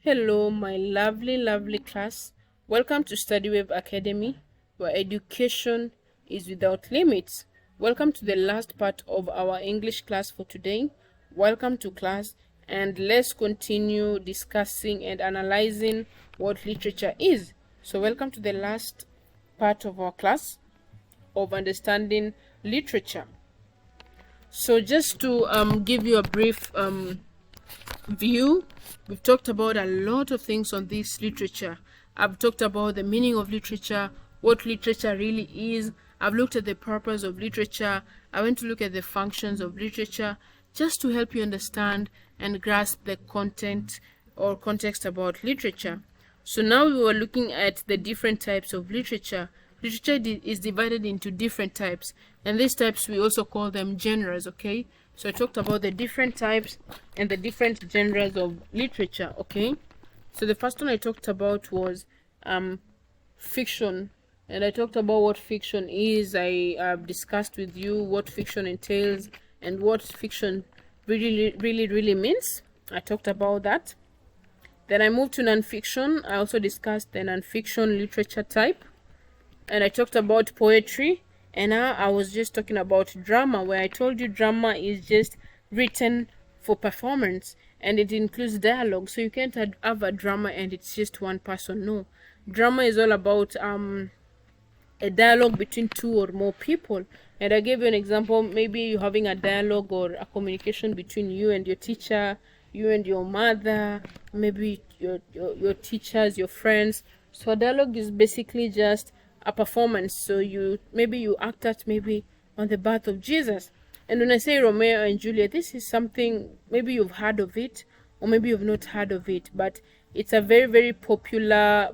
Hello, my lovely class. Welcome to StudyWeb Academy, where education is without limits. Welcome to the last part of our English class for today. Welcome to class, and let's continue discussing and analyzing what literature is. So, welcome to the last part of our class of understanding literature. So, just to give you a brief view, we've talked about a lot of things on this literature. I've talked about the meaning of literature, what literature really is. I've looked at the purpose of literature. I went to look at the functions of literature just to help you understand and grasp the content or context about literature. So now we were looking at the different types of literature. Literature is divided into different types, and these types we also call them genres, okay? So I talked about the different types and the different genres of literature, okay? So the first one I talked about was fiction, and I talked about what fiction is. I discussed with you what fiction entails and what fiction really means. I talked about that. Then I moved to nonfiction. I also discussed the nonfiction literature type, and I talked about poetry. And now I was just talking about drama, where I told you drama is just written for performance, and it includes dialogue. So you can't have a drama and it's just one person. No, drama is all about a dialogue between two or more people. And I gave you an example. Maybe you're having a dialogue or a communication between you and your teacher, you and your mother, maybe your teachers, your friends. So a dialogue is basically just a performance. So you acted maybe on the birth of Jesus. And when I say Romeo and Juliet, this is something maybe you've heard of it or maybe you've not heard of it, but it's a very popular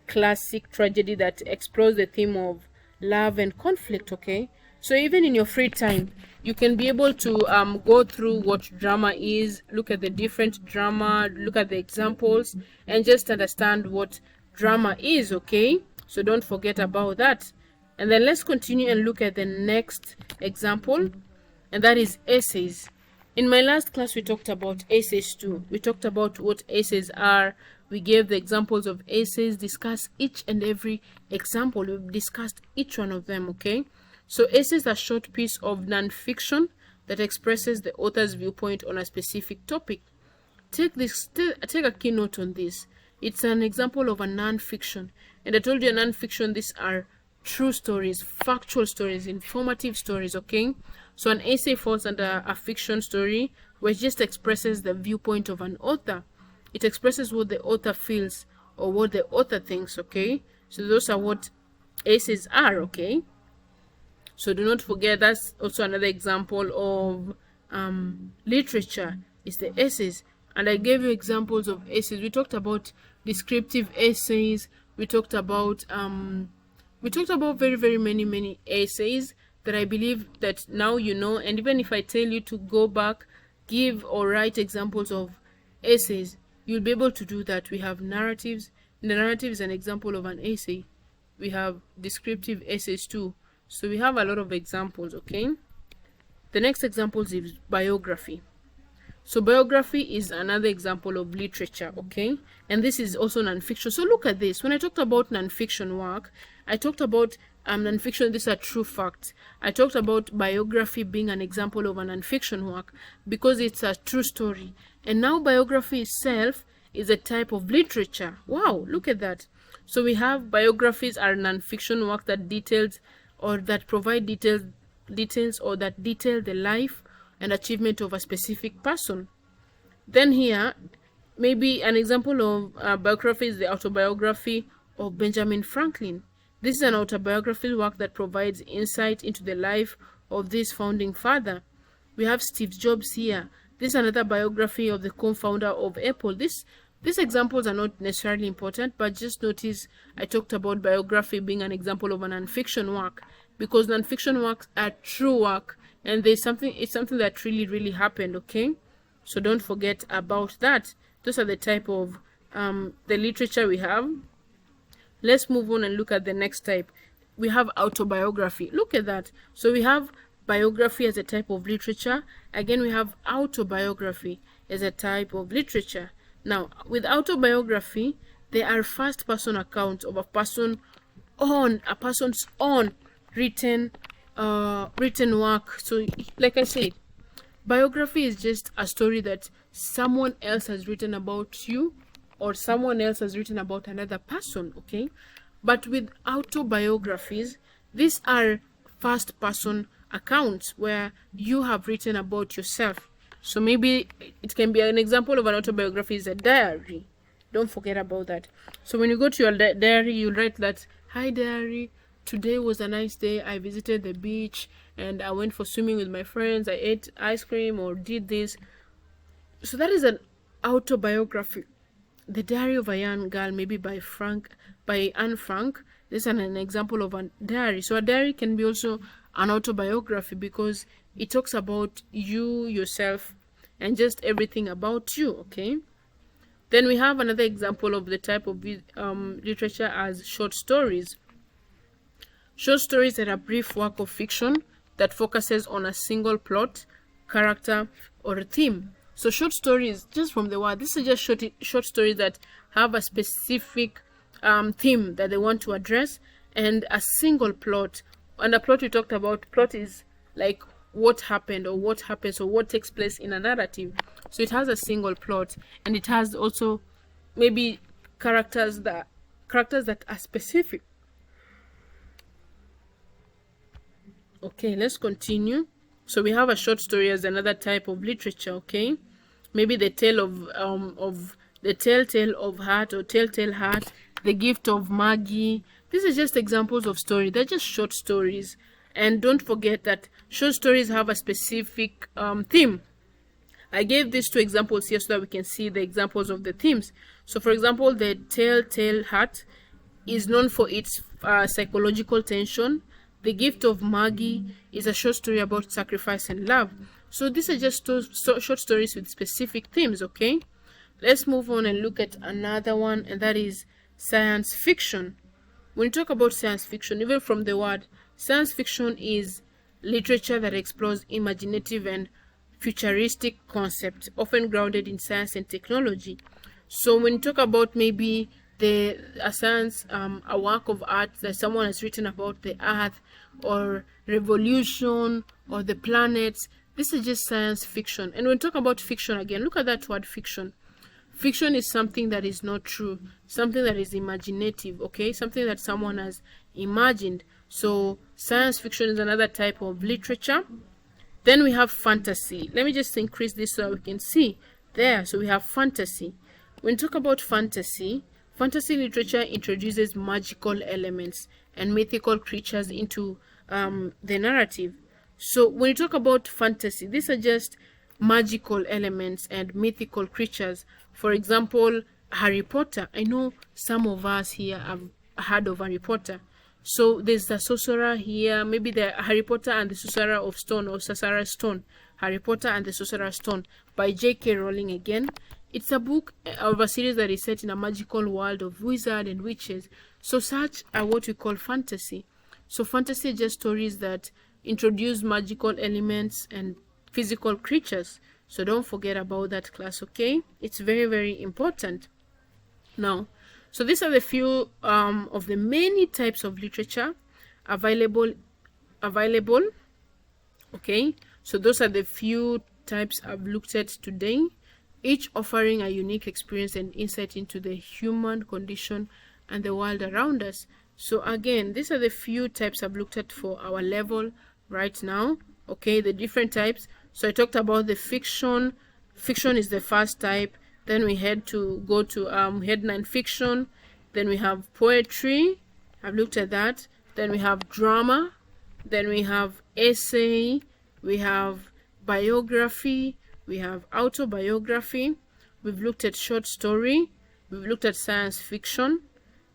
classic tragedy that explores the theme of love and conflict, okay? So even in your free time, you can be able to go through what drama is, look at the different drama, look at the examples, and just understand what drama is, okay? So don't forget about that. And then let's continue and look at the next example, and that is essays. In my last class, we talked about essays too. We talked about what essays are. We gave the examples of essays, discussed each and every example. We've discussed each one of them, okay? So essays are a short piece of non-fiction that expresses the author's viewpoint on a specific topic. Take a keynote on this. It's an example of a non-fiction. And I told you a non-fiction, these are true stories, factual stories, informative stories, okay? So an essay falls under a fiction story, which just expresses the viewpoint of an author. It expresses what the author feels or what the author thinks, okay? So those are what essays are, okay? So do not forget, that's also another example of literature, is the essays. And I gave you examples of essays. We talked about descriptive essays. We talked about very many essays that I believe that now you know. And even if I tell you to go back, give or write examples of essays, you'll be able to do that. We have narratives. The narrative is an example of an essay. We have descriptive essays too. So we have a lot of examples, okay? The next example is biography. So biography is another example of literature, okay? And this is also nonfiction. So look at this. When I talked about nonfiction work, I talked about nonfiction, these are true facts. I talked about biography being an example of a nonfiction work because it's a true story. And now biography itself is a type of literature. Wow, look at that. So we have biographies are nonfiction work that details or that provide details or that detail the life and achievement of a specific person. Then here, maybe an example of biography is the autobiography of Benjamin Franklin. This is an autobiographical work that provides insight into the life of this founding father. We have Steve Jobs here. This is another biography of the co-founder of Apple. These examples are not necessarily important, but just notice I talked about biography being an example of a non-fiction work because non-fiction works are true work. And it's something that really happened, okay? So don't forget about that. Those are the type of the literature we have. Let's move on and look at the next type. We have autobiography. Look at that. So we have biography as a type of literature. Again, we have autobiography as a type of literature. Now, with autobiography, they are first-person accounts of a person's own written work. So, like I said, biography is just a story that someone else has written about you, or someone else has written about another person, okay? But with autobiographies, these are first-person accounts where you have written about yourself. So maybe it can be an example of an autobiography is a diary. Don't forget about that. So when you go to your diary, you'll write that, "Hi diary, today was a nice day. I visited the beach and I went for swimming with my friends. I ate ice cream or did this." So that is an autobiography. The Diary of a Young Girl, maybe by Anne Frank. This is an example of a diary. So a diary can be also an autobiography because it talks about you, yourself, and just everything about you, okay? Then we have another example of the type of literature as short stories. Short stories are a brief work of fiction that focuses on a single plot, character, or a theme. So short stories, just from the word, this is just short stories that have a specific theme that they want to address, and a single plot. And the plot we talked about, plot is like what happened or what happens or what takes place in a narrative. So it has a single plot, and it has also maybe characters that are specific. Okay, let's continue. So we have a short story as another type of literature, okay? Maybe the tale of the telltale of heart or telltale heart, the gift of Maggie. These are just examples of story. They're just short stories. And don't forget that short stories have a specific theme. I gave these two examples here so that we can see the examples of the themes. So for example, the telltale heart is known for its psychological tension. The Gift of Maggie is a short story about sacrifice and love. So these are just short stories with specific themes, okay? Let's move on and look at another one, and that is science fiction. When you talk about science fiction, even from the word, science fiction is literature that explores imaginative and futuristic concepts, often grounded in science and technology. So when you talk about maybe a work of art that someone has written about the earth or revolution or the planets, this is just science fiction. And when we talk about fiction again, look at that word fiction. Fiction is something that is not true, something that is imaginative, okay? Something that someone has imagined. So science fiction is another type of literature. Then we have fantasy. Let me just increase this so we can see there. So we have fantasy. When we talk about fantasy literature introduces magical elements and mythical creatures into the narrative. So when you talk about fantasy, these are just magical elements and mythical creatures. For example, Harry Potter. I know some of us here have heard of Harry Potter. So there's the sorcerer here, maybe the Harry Potter and the Sorcerer of Stone or Sorcerer's Stone. Harry Potter and the Sorcerer's Stone by J.K. Rowling again. It's a book of a series that is set in a magical world of wizards and witches. So such are what we call fantasy. So fantasy is just stories that introduce magical elements and physical creatures. So don't forget about that, class, okay? It's very, very important. Now, so these are the few of the many types of literature available. Okay, so those are the few types I've looked at today, each offering a unique experience and insight into the human condition and the world around us. So again, these are the few types I've looked at for our level right now, okay? The different types. So I talked about the fiction is the first type. Then we had to go to headline fiction. Then we have poetry. I've looked at that. Then we have drama. Then we have essay. We have biography. We have autobiography. We've looked at short story. We've looked at science fiction.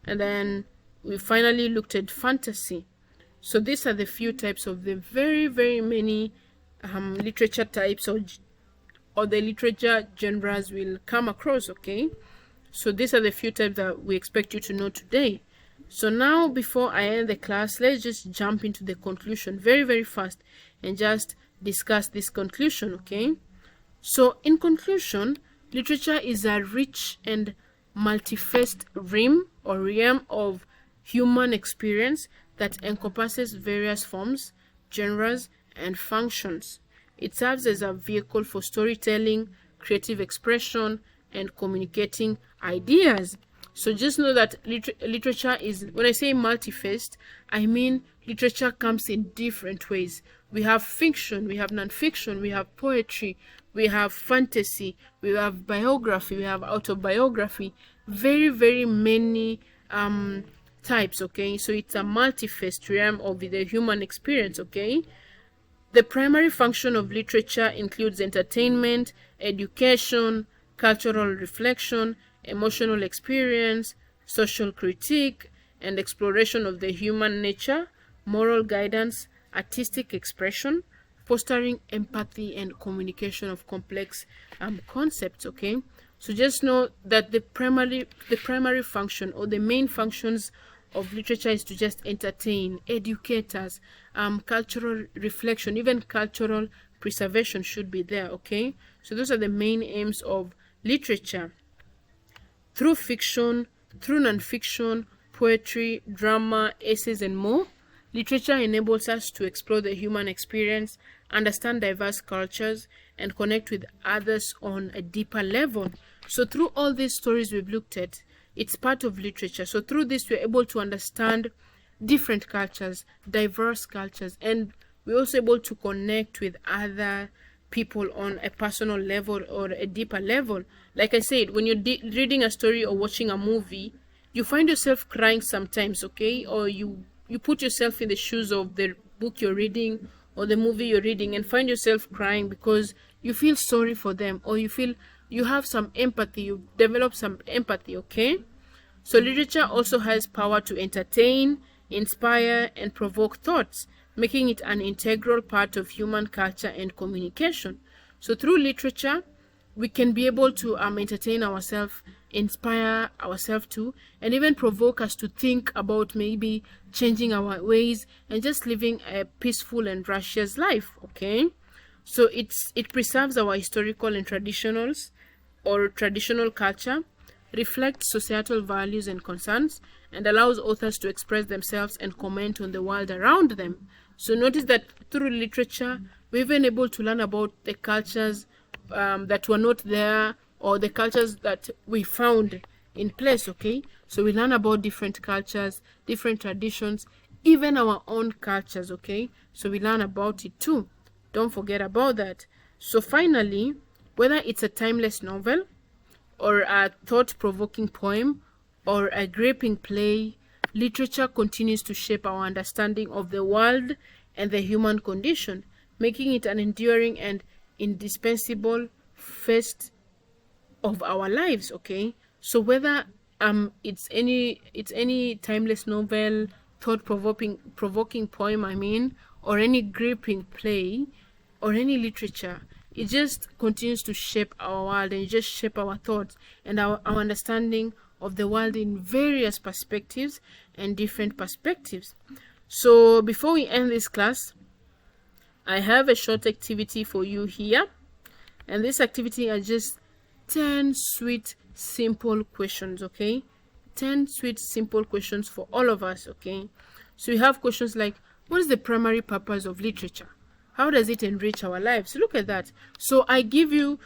And then we finally looked at fantasy. So these are the few types of the very, very many literature types or the literature genres we'll come across, okay? So these are the few types that we expect you to know today. So now, before I end the class, let's just jump into the conclusion very, very fast and just discuss this conclusion, okay? So in conclusion, Literature is a rich and multifaceted realm of human experience that encompasses various forms, genres, and functions. It serves as a vehicle for storytelling, creative expression, and communicating ideas. So just know that literature is, when I say multi-faced, I mean literature comes in different ways. We have fiction, we have non-fiction, we have poetry, we have fantasy, we have biography, we have autobiography, very, very many types, okay? So it's a multi-faced realm of the human experience, okay? The primary function of literature includes entertainment, education, cultural reflection, emotional experience, social critique, and exploration of the human nature, moral guidance, artistic expression, fostering empathy and communication of complex concepts, okay? So just know that the primary function or the main functions of literature is to just entertain, educate us, cultural reflection, even cultural preservation should be there, okay? So those are the main aims of literature. Through fiction, through non-fiction, poetry, drama, essays, and more, literature enables us to explore the human experience, understand diverse cultures, and connect with others on a deeper level. So through all these stories we've looked at, it's part of literature. So through this, we're able to understand different cultures, diverse cultures, and we're also able to connect with other people on a personal level or a deeper level. Like I said, when you're reading a story or watching a movie, you find yourself crying sometimes, okay? Or you put yourself in the shoes of the book you're reading or the movie you're reading and find yourself crying because you feel sorry for them, or you feel you have some empathy, you develop some empathy, okay? So literature also has power to entertain, inspire, and provoke thoughts, making it an integral part of human culture and communication. So through literature, we can be able to entertain ourselves, inspire ourselves too, and even provoke us to think about maybe changing our ways and just living a peaceful and righteous life, okay? So it preserves our historical and traditionals or traditional culture, reflects societal values and concerns, and allows authors to express themselves and comment on the world around them. So notice that through literature, we've been able to learn about the cultures that were not there, or the cultures that we found in place, okay? So we learn about different cultures, different traditions, even our own cultures, okay? So we learn about it too. Don't forget about that. So finally, whether it's a timeless novel, or a thought-provoking poem, or a gripping play, literature continues to shape our understanding of the world and the human condition, making it an enduring and indispensable phase of our lives, okay? So whether it's any timeless novel, thought-provoking poem, or any gripping play, or any literature, it just continues to shape our world and just shape our thoughts and our understanding of the world in various perspectives and different perspectives. So before we end this class, I have a short activity for you here, and this activity are just 10 sweet simple questions, okay? 10 sweet simple questions for all of us, okay? So we have questions like, what is the primary purpose of literature? How does it enrich our lives? Look at that. So I've given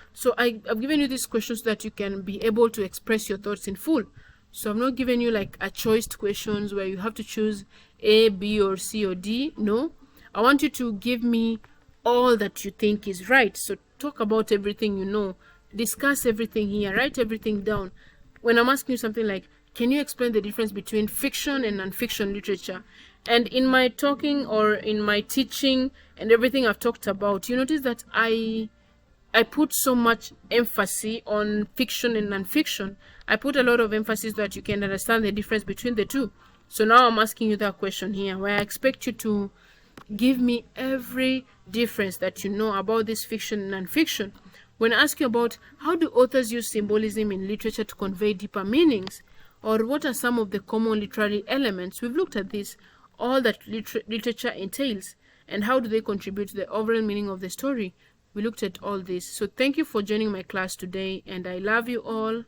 you these questions so that you can be able to express your thoughts in full. So I've not given you like a choice questions where you have to choose A, B, or C, or D. No, I want you to give me all that you think is right. So talk about everything you know. Discuss everything here. Write everything down. When I'm asking you something like, can you explain the difference between fiction and non-fiction literature? And in my talking or in my teaching and everything I've talked about, you notice that I put so much emphasis on fiction and non-fiction. I put a lot of emphasis that you can understand the difference between the two. So now I'm asking you that question here, where I expect you to give me every difference that you know about this fiction and non-fiction. When I ask you about how do authors use symbolism in literature to convey deeper meanings, or what are some of the common literary elements, we've looked at this, all that literature entails, and how do they contribute to the overall meaning of the story. We looked at all this. So thank you for joining my class today, and I love you all.